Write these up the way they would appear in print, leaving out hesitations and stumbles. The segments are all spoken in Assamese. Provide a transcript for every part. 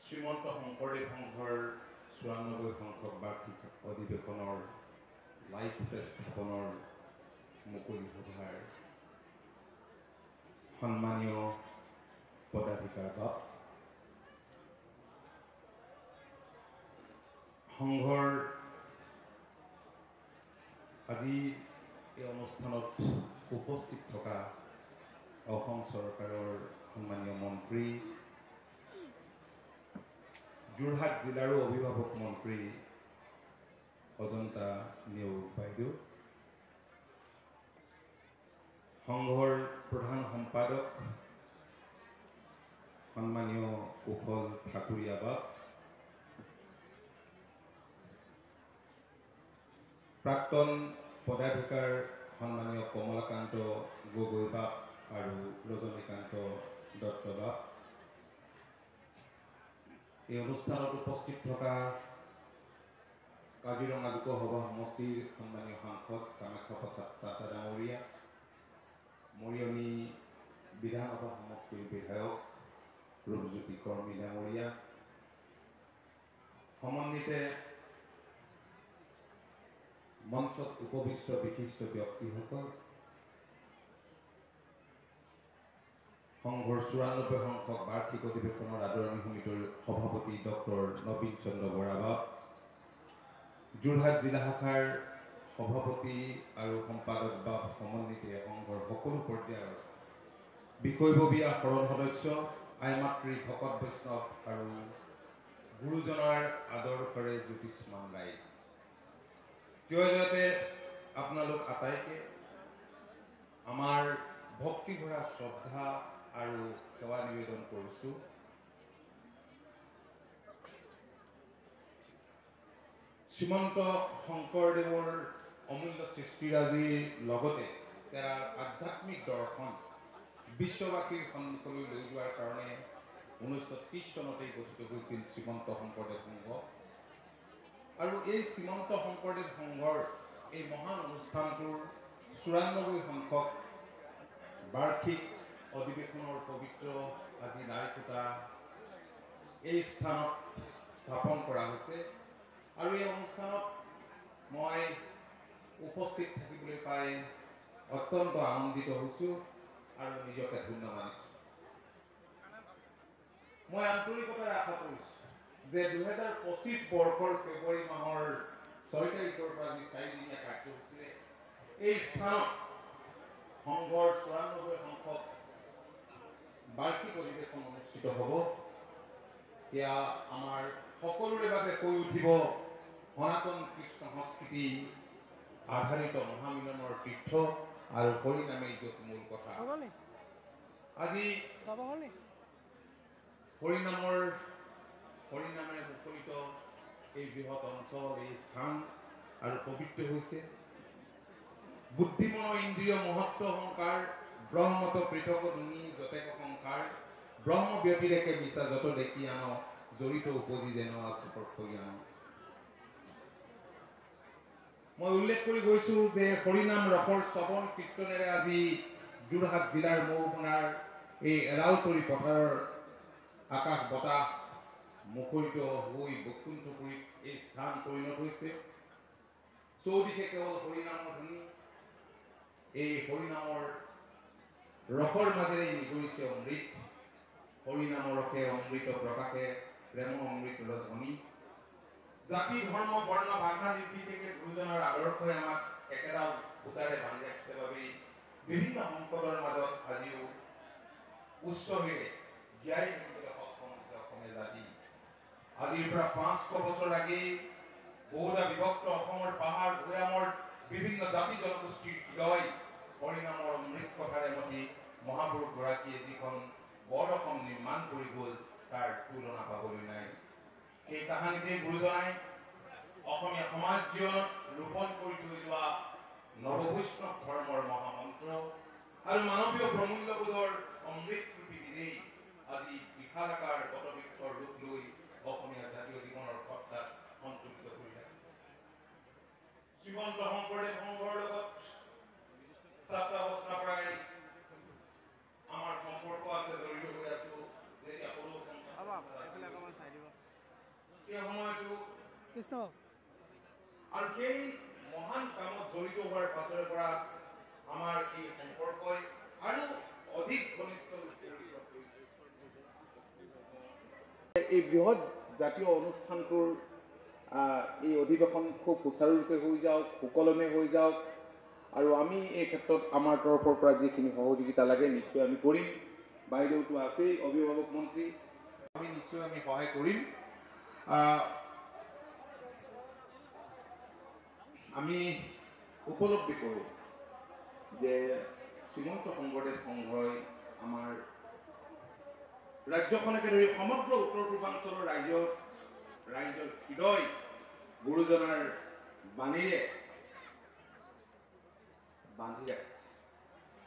শ্ৰীমন্ত শংকৰদেৱ সংঘৰ ৯৪ সংখ্যক বাৰ্ষিক অধিৱেশনৰ লাইভ স্থাপনৰ মুকলি সভাৰ সন্মানীয় পদাধিকাৰগণ, সংঘৰ আজি এই অনুষ্ঠানত উপস্থিত থকা অসম চৰকাৰৰ সন্মানীয় মন্ত্ৰী, যোৰহাট জিলাৰো অভিভাৱক মন্ত্ৰী অজন্তা নেওগ বাইদেউ, সংঘৰ প্ৰধান সম্পাদক সন্মানীয় কুশল ঠাকুৰীয়া বা, প্ৰাক্তন পদাধিকাৰ সন্মানীয় কমলাকান্ত গগৈ বা আৰু ৰজনীকান্ত দত্ত বা, এই অনুষ্ঠানত উপস্থিত থকা কাজিৰঙা লোকসভা সমষ্টিৰ সন্মানীয় সাংসদ কামাখ্যা প্ৰসাদ তাছা ডাঙৰীয়া, মৰিয়নি বিধানসভা সমষ্টিৰ বিধায়ক ৰূপজ্যোতি কৰ্মী ডাঙৰীয়া, সমন্বিতে মঞ্চত উপবিষ্ট বিশিষ্ট ব্যক্তিসকল, সংঘৰ ৯৪ সংখ্যক বাৰ্ষিক অধিৱেশনৰ আদৰণি সমিতিৰ সভাপতি ডক্টৰ নবীন চন্দ্ৰ বৰা, যোৰহাট জিলা শাখাৰ সভাপতি আৰু সম্পাদক বা সমন্বিতে সংঘৰ সকলো পৰ্যায়ৰ বিষয়ববীয়া সৰল সদস্য, আই মাতৃ ভকত বৈষ্ণৱ আৰু গুৰুজনাৰ আদৰ্শৰে জ্যোতিষ্মান ৰাইজ, জয়তে আপোনালোক আটাইকে আমাৰ ভক্তিভৰা শ্ৰদ্ধা আৰু সেৱা নিবেদন কৰিছোঁ। শ্ৰীমন্ত শংকৰদেৱৰ অমূল্য সৃষ্টিৰাজিৰ লগতে তেওঁৰ আধ্যাত্মিক দৰ্শন বিশ্ববাসীৰ সন্মুখলৈ লৈ যোৱাৰ কাৰণে 1930 চনতেই গঠিত হৈছিল শ্ৰীমন্ত শংকৰদেৱ সংঘ। আৰু এই শ্ৰীমন্ত শংকৰদেৱ সংঘৰ এই মহান অনুষ্ঠানটোৰ ৯৪ সংখ্যক বাৰ্ষিক অধিৱেশনৰ পবিত্ৰ আজি নাইকোটা এই স্থানত স্থাপন কৰা হৈছে। আৰু এই অনুষ্ঠানত মই উপস্থিত থাকিবলৈ পাই অত্যন্ত আনন্দিত হৈছোঁ আৰু নিজকে ধন্য মানিছোঁ। মই আন্তৰিকতাৰে আশা কৰিছোঁ যে ২০২৫ বৰ্ষৰ ফেব্ৰুৱাৰী মাহৰ ৬ তাৰিখৰ পৰা আজি ৪দিনীয়া কাৰ্যসূচীৰে এই স্থানত সংঘৰ ৯৪ সংখ্যক বাৰ্ষিক অধিৱেশন অনুষ্ঠিত হ'ব। এয়া আমাৰ সকলোৰে বাবে কৈ উঠিব সনাতন কৃষ্ণ সংস্কৃতি আধাৰিত মহামিলনৰ তীৰ্থ আৰু হৰিনামেই য'ত মূল কথা। আজি হৰিনামেৰে মুখৰিত এই বৃহৎ অঞ্চল, এই স্থান আৰু পবিত্ৰ হৈছে। বুদ্ধিমন ইন্দ্ৰিয় মহত্ব সংকাৰ, ব্ৰহ্মত পৃথক দুনি যতেক সংকাৰ, ব্ৰহ্ম ব্যতিৰেকে মিছা যত দেখি আন, জড়িত উপজি যেন আচুপৰ্থ জ্ঞান। মই উল্লেখ কৰি গৈছোঁ যে হৰিনাম ৰসৰ শ্ৰৱণ কীৰ্তনেৰে আজি যোৰহাট জিলাৰ মৌবনাৰ এই এৰাওতৰি পথাৰৰ আকাশ বতাহ মুখৰিত হৈ বৈকুণ্ঠপুৰীত এই স্থান পৰিণত হৈছে। চৌদিশে কেৱল হৰিনামৰ ধ্বনি, এই হৰিনামৰ ৰসৰ মাজেৰে নিগৰিছে অমৃত। হৰিনামৰ ৰসে অমৃত প্ৰকাশে প্ৰেম অমৃতৰ ধ্বনি। জাতি ধৰ্ম বৰ্ণ ভাষা নিৰ্বিশেষে গুৰুজনাৰ আদৰ্শই আমাক একেডাল সূতাৰে বান্ধি ৰাখিছে বাবেই বিভিন্ন সংকটৰ মাজত আজিও উচ্চভাৱে জীয়াই থাকিবলৈ সক্ষম হৈছে অসমীয়া জাতি। আজিৰ পৰা ৫০০ বছৰ আগেয়ে বহুধা বিভক্ত অসমৰ পাহাৰ ভৈয়ামৰ বিভিন্ন জাতি জনগোষ্ঠীৰ হৃদয় হৰিনামৰ অমৃত কথাৰে মতি মহাপুৰুষগৰাকীয়ে যিখন বৰ অসম নিৰ্মাণ কৰি গ'ল তাৰ তুলনা পাবলৈ নাই। এই কাহিনীতে গুৰুজনাই অসমীয়া সমাজ জীৱনত ৰোপণ কৰি থৈ যোৱা নৱবৈষ্ণৱ ধৰ্মৰ মহামন্ত্ৰ আৰু মানৱীয় প্ৰমূল্যবোধৰ অমৃতৰূপী বিদেই আজি বিশালাকাৰ বটবৃক্ষৰ ৰূপ লৈ অসমীয়া জাতীয় জীৱনৰ সত্তাক সন্তুলিত কৰি ৰাখিছে। শ্ৰীমন্ত শংকৰদেৱ সংঘৰ লগত ছাত্ৰাৱস্থাৰ পৰাই আমাৰ সম্পৰ্ক আছে, জড়িত হৈ আছো। যেতিয়া সৰু এই সময়টো কৃষ্ণ আৰু সেই মহান কামত জড়িত হোৱাৰ পাছৰে পৰা আমাৰ এই সম্পৰ্কই আৰু অধিক ঘনিষ্ঠ এই বৃহৎ জাতীয় অনুষ্ঠানটোৰ এই অধিৱেশন খুব সুচাৰুৰূপে হৈ যাওক, সুকলমে হৈ যাওক, আৰু আমি এই ক্ষেত্ৰত আমাৰ তৰফৰ পৰা যিখিনি সহযোগিতা লাগে নিশ্চয় আমি কৰিম। বাইদেউটো আছেই অভিভাৱক মন্ত্ৰী, আমি নিশ্চয় সহায় কৰিম। আমি উপলব্ধি কৰোঁ যে শ্ৰীমন্ত শংকৰদেৱ সংঘই আমাৰ ৰাজ্যখনকে ধৰি সমগ্ৰ উত্তৰ পূৰ্বাঞ্চলৰ ৰাইজৰ হৃদয় গুৰুজনাৰ বাণীৰে বান্ধি ৰাখিছে।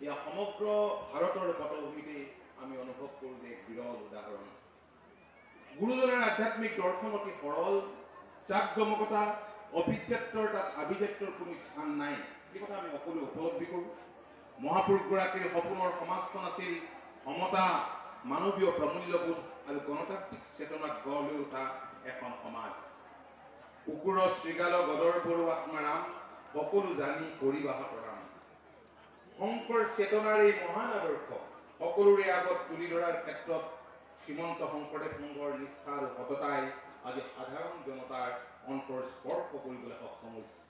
এয়া সমগ্ৰ ভাৰতৰ পটভূমিতে আমি অনুভৱ কৰোঁ যে এক বিৰল উদাহৰণ। গুৰুজনাৰ আধ্যাত্মিক দৰ্শন অতি সৰল, জাকজমকতা, অভিজাত্যৰ তাত আভিজাত্যৰ কোনো স্থান নাই, এই কথা আমি সকলোৱে উপলব্ধি কৰোঁ। মহাপুৰুষগৰাকীৰ সপোনৰ সমাজখন আছিল সমতা, মানৱীয় প্ৰমূল্যবোধ আৰু গণতান্ত্ৰিক চেতনাক গঢ় লৈ উঠা এখন সমাজ। কুকুৰ শৃগাল গদৰ বড়ো আত্মাৰাম, সকলো জানি কৰিবাহত ৰাম। শংকৰ চেতনাৰ এই মহান আদৰ্শ সকলোৰে আগত তুলি ধৰাৰ ক্ষেত্ৰত শ্ৰীমন্ত শংকৰদেৱ সংঘৰ নিষ্ঠা আৰু সততাই আজি সাধাৰণ জনতাৰ অন্তৰ স্পৰ্শ কৰিবলৈ সক্ষম হৈছে।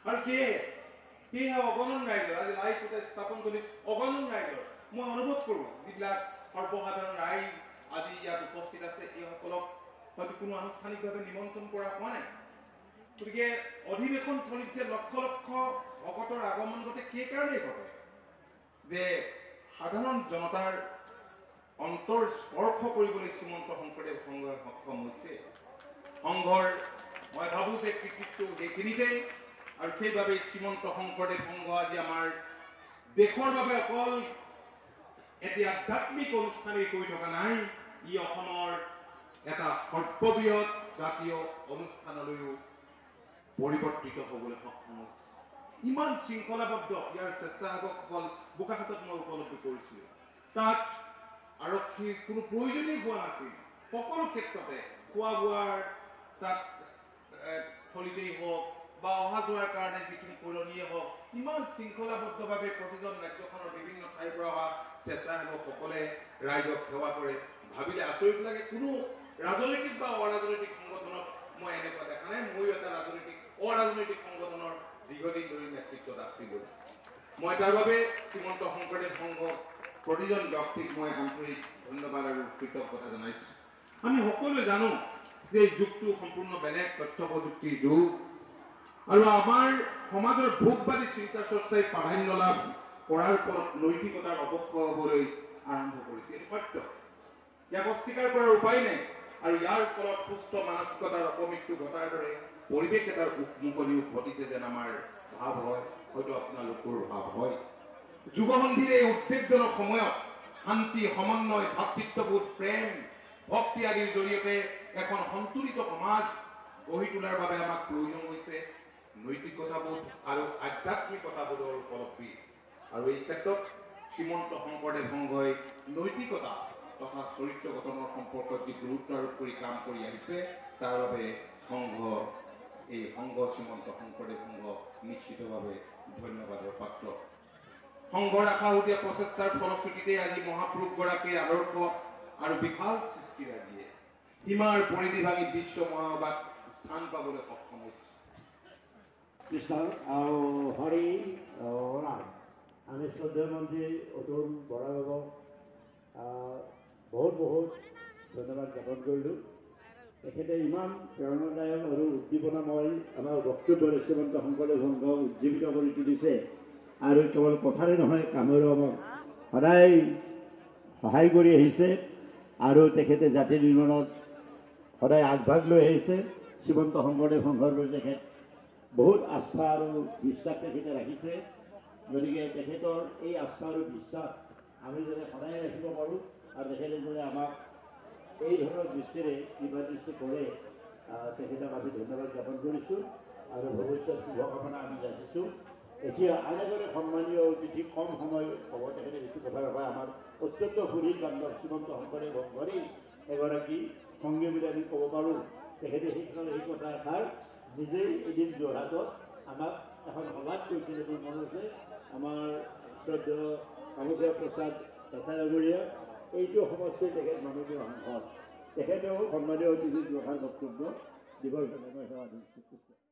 আৰু সেয়েহে অগণন ৰাইজৰ আজি লাইভ ফুটেজ স্থাপন কৰি অগণন ৰাইজৰ মই অনুভৱ কৰোঁ, যিবিলাক সৰ্বসাধাৰণ ৰাইজ আজি ইয়াত উপস্থিত আছে, এইসকলক হয়তো কোনো আনুষ্ঠানিকভাৱে নিমন্ত্ৰণ কৰা হোৱা নাই। গতিকে অধিৱেশন থলীত যে লক্ষ লক্ষ ভকতৰ আগমন ঘটে, সেইকাৰণেই ঘটে যে সাধাৰণ জনতাৰ অন্তৰ স্পৰ্শ কৰিবলৈ শ্ৰীমন্ত শংকৰদেৱ সংঘই সক্ষম হৈছে। সংঘৰ মই ভাবোঁ যে কৃতিত্ব সেইখিনিতে, আৰু সেইবাবে শ্ৰীমন্ত শংকৰদেৱ সংঘ আজি আমাৰ দেশৰ বাবে অকল এটি আধ্যাত্মিক অনুষ্ঠানেই কৰি থকা নাই, ই অসমৰ এটা সৰ্ববৃহৎ জাতীয় অনুষ্ঠানলৈও পৰিৱৰ্তিত হ'বলৈ সক্ষম হৈছে। ইমান শৃংখলাবদ্ধ ইয়াৰ স্বেচ্ছাসেৱকসকল বোকাখাতত মই উপলব্ধি কৰিছিলোঁ। তাত আৰক্ষীৰ কোনো প্ৰয়োজনেই হোৱা নাছিল। সকলো ক্ষেত্ৰতে খোৱা বোৱাৰ তাত থলীতেই হওক বা অহা যোৱাৰ কাৰণে যিখিনি কৰণীয়ে হওক, ইমান শৃংখলাবদ্ধভাৱে প্ৰতিজন ৰাজ্যখনৰ বিভিন্ন ঠাইৰ পৰা অহা স্বেচ্ছাসেৱকসকলে ৰাইজক সেৱা কৰে। ভাবিলে আচৰিত লাগে, কোনো ৰাজনৈতিক বা অৰাজনৈতিক সংগঠনত মই এনেকুৱা দেখা নাই। ময়ো এটা অৰাজনৈতিক সংগঠনৰ দীৰ্ঘদিন ধৰি নেতৃত্বত আছিলোঁ। মই তাৰ বাবে শ্ৰীমন্ত শংকৰদেৱ সংঘ প্ৰতিজন ব্যক্তিক মই আন্তৰিক ধন্যবাদ আৰু কৃতজ্ঞতা জনাইছোঁ। আমি সকলোৱে জানো যে এই যুগটো সম্পূৰ্ণ বেলেগ, তথ্য প্ৰযুক্তিৰ যুগ, আৰু আমাৰ সমাজৰ ভোগবাদী চিন্তা চৰ্চাই প্ৰাধান্য লাভ কৰাৰ ফলত নৈতিকতাৰ অৱক্ষয় হ'বলৈ আৰম্ভ কৰিছে। এইটো সত্য, ইয়াক অস্বীকাৰ কৰাৰ উপায় নাই। আৰু ইয়াৰ ফলত সুস্থ মানসিকতাৰ অপমৃত্যু ঘটাৰ দৰে পৰিৱেশ এটাৰ উন্মুকনিও ঘটিছে যেন আমাৰ ভাৱ হয়, হয়তো আপোনালোকৰ ভাৱ হয়। যুগসন্ধিৰ এই উদ্বেগজনক সময়ত শান্তি, সমন্বয়, ভাতৃত্ববোধ, প্ৰেম, ভক্তি আদিৰ জৰিয়তে এখন সন্তুলিত সমাজ গঢ়ি তোলাৰ বাবে আমাক প্ৰয়োজন হৈছে নৈতিকতাবোধ আৰু আধ্যাত্মিকতাবোধৰ উপলব্ধি। আৰু এই ক্ষেত্ৰত শ্ৰীমন্ত শংকৰদেৱ সংঘই নৈতিকতা তথা চৰিত্ৰ গঠনৰ সম্পৰ্কত যি গুৰুত্ব আৰোপ কৰি কাম কৰি আহিছে, তাৰ বাবে এই সংঘ শ্ৰীমন্ত শংকৰদেৱ সংঘ নিশ্চিতভাৱে ধন্যবাদৰ পাত্ৰ। সংঘৰ আশাহতীয়া প্ৰচেষ্টাৰ ফলশ্ৰুতিতে আজি মহাপুৰুষগৰাকীৰ আদৰ্শ আৰু বিশাল সৃষ্টিৰাজিয়ে সীমাৰ পৰিধি ভাঙি বিশ্ব মহাসভাত স্থান পাবলৈ সক্ষম হৈছে। কৃষ্ণ আৰু হৰি ৰাম, আমি শ্ৰদ্ধেয় মন্ত্ৰী অতুল বৰাবাবুক বহুত ধন্যবাদ জ্ঞাপন কৰিলোঁ। তেখেতে ইমান প্ৰেৰণাদায়ক আৰু উদ্দীপনাময় আমাৰ বক্তব্য শ্ৰীমন্ত শংকৰদেৱ সংঘক উজ্জীৱিত কৰি তুলিছে, আৰু কেৱল কথাৰে নহয় কামেৰেও আমাক সদায় সহায় কৰি আহিছে, আৰু তেখেতে জাতি নিৰ্মাণত সদায় আগভাগ লৈ আহিছে। শ্ৰীমন্ত শংকৰদেৱ সংঘৰ প্ৰতি তেখেত বহুত আস্থা আৰু বিশ্বাস তেখেতে ৰাখিছে। গতিকে তেখেতৰ এই আস্থা আৰু বিশ্বাস আমি যাতে সদায় ৰাখিব পাৰোঁ, আৰু তেখেতে যাতে আমাক এই ধৰণৰ দৃষ্টিৰে কিবা দৃষ্টি কৰে, তেখেতক আমি ধন্যবাদ জ্ঞাপন কৰিছোঁ আৰু ভৱিষ্যত শুভকামনা আমি যাচিছোঁ। এতিয়া আন এজনে সন্মানীয় অতিথি কম সময় হ'ব, তেখেতে বেছি কথা নাপায়। আমাৰ অত্যন্ত সুদীৰ বান্ধৱ শ্ৰীমন্ত শংকৰদেৱ সংঘৰেই এগৰাকী সংগী বুলি আমি ক'ব পাৰোঁ। তেখেতে সেই কথা এষাৰ নিজেই এদিন যোৰহাটত আমাক এখন সভাত কৈছিল। মোৰ মনত আছে আমাৰ শ্ৰদ্ধেয় কামুকীয়া প্ৰসাদ ডাঙৰীয়া এইটো সমষ্টিৰ তেখেত মাননীয় সাংসদ, তেখেতেও সন্মানীয় অতিথি দুআষাৰ বক্তব্য দিবৰ কাৰণে মই সেৱা দিছোঁ।